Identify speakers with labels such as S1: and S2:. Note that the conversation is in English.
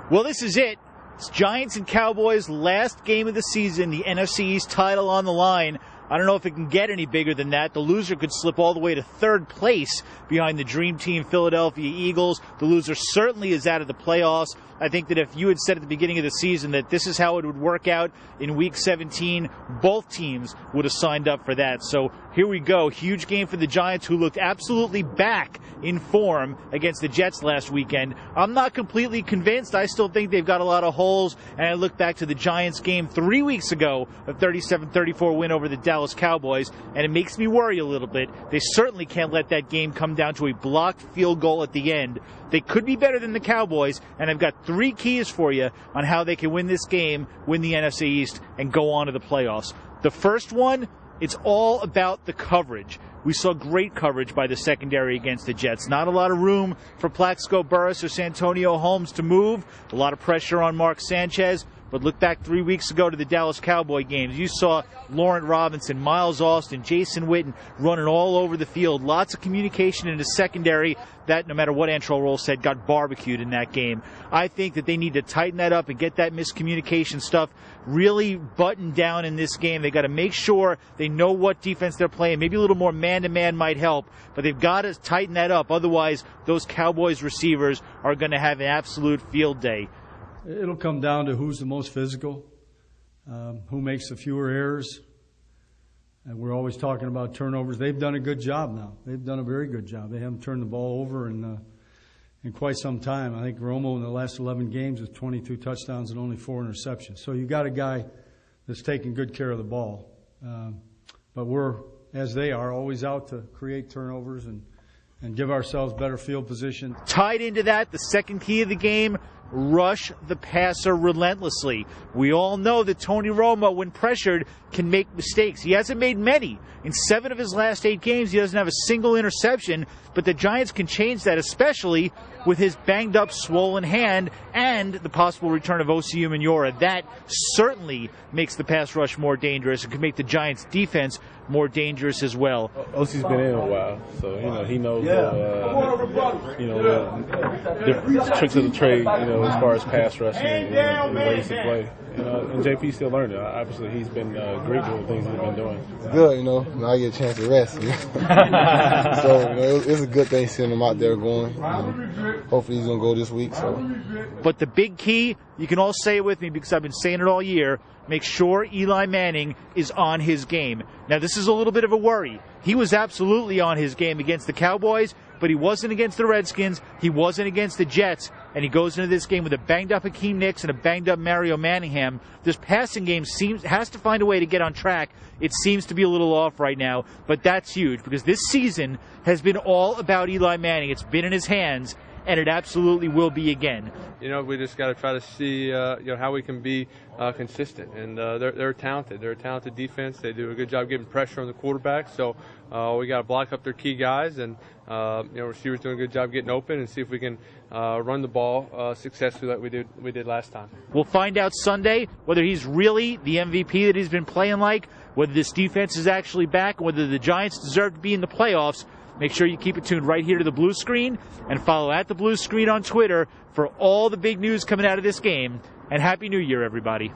S1: Well, this is it. It's Giants and Cowboys, last game of the season, the NFC East title on the line. I don't know if it can get any bigger than that. The loser could slip all the way to third place behind the dream team Philadelphia Eagles. The loser certainly is out of the playoffs. I think that if you had said at the beginning of the season that this is how it would work out in Week 17, both teams would have signed up for that. So here we go. Huge game for the Giants, who looked absolutely back in form against the Jets last weekend. I'm not completely convinced. I still think they've got a lot of holes. And I look back to the Giants game 3 weeks ago, a 37-34 win over the Dallas Cowboys, and it makes me worry a little bit. They certainly can't let that game come down to a blocked field goal at the end. They could be better than the Cowboys, and I've got 3 keys for you on how they can win this game, win the NFC East, and go on to the playoffs. The first one, it's all about the coverage. We saw great coverage by the secondary against the Jets. Not a lot of room for Plaxico Burress or Santonio Holmes to move. A lot of pressure on Mark Sanchez. But look back 3 weeks ago to the Dallas Cowboy games. You saw Laurent Robinson, Miles Austin, Jason Witten running all over the field. Lots of communication in the secondary that, no matter what Antrell Roll said, got barbecued in that game. I think that they need to tighten that up and get that miscommunication stuff really buttoned down in this game. They got to make sure they know what defense they're playing. Maybe a little more man-to-man might help, but they've got to tighten that up. Otherwise, those Cowboys receivers are going to have an absolute field day.
S2: It'll come down to who's the most physical, who makes the fewer errors. And we're always talking about turnovers. They've done a good job now. They've done a very good job. They haven't turned the ball over in quite some time. I think Romo in the last 11 games with 22 touchdowns and only 4 interceptions. So you've got a guy that's taking good care of the ball. But we're, as they are, always out to create turnovers and give ourselves better field position.
S1: Tied into that, the second key of the game, rush the passer relentlessly. We all know that Tony Romo, when pressured, can make mistakes. He hasn't made many. In 7 of his last 8 games, he doesn't have a single interception, but the Giants can change that, especially with his banged-up, swollen hand and the possible return of Osi Umenyiora. That certainly makes the pass rush more dangerous and can make the Giants' defense more dangerous as well.
S3: Osi's been in a while, so he knows different tricks of the trade, as far as pass rushing and ways to play. And JP's still learning. Obviously, he's been great with the things he's been doing.
S4: Good, now I get a chance to rest. So it's a good thing seeing him out there going. Hopefully, he's gonna go this week. So,
S1: but the big key, you can all say it with me because I've been saying it all year. Make sure Eli Manning is on his game. Now, this is a little bit of a worry. He was absolutely on his game against the Cowboys, but he wasn't against the Redskins. He wasn't against the Jets. And he goes into this game with a banged-up Hakeem Nicks and a banged-up Mario Manningham. This passing game has to find a way to get on track. It seems to be a little off right now, but that's huge because this season has been all about Eli Manning. It's been in his hands, and it absolutely will be again.
S5: We just got to try to see, how we can be consistent. And they're talented. They're a talented defense. They do a good job getting pressure on the quarterback. So we got to block up their key guys, and receivers doing a good job getting open, and see if we can run the ball successfully like we did last time.
S1: We'll find out Sunday whether he's really the MVP that he's been playing like, whether this defense is actually back, and whether the Giants deserve to be in the playoffs. Make sure you keep it tuned right here to the Blue Screen and follow @TheBlueScreen on Twitter for all the big news coming out of this game. And Happy New Year, everybody.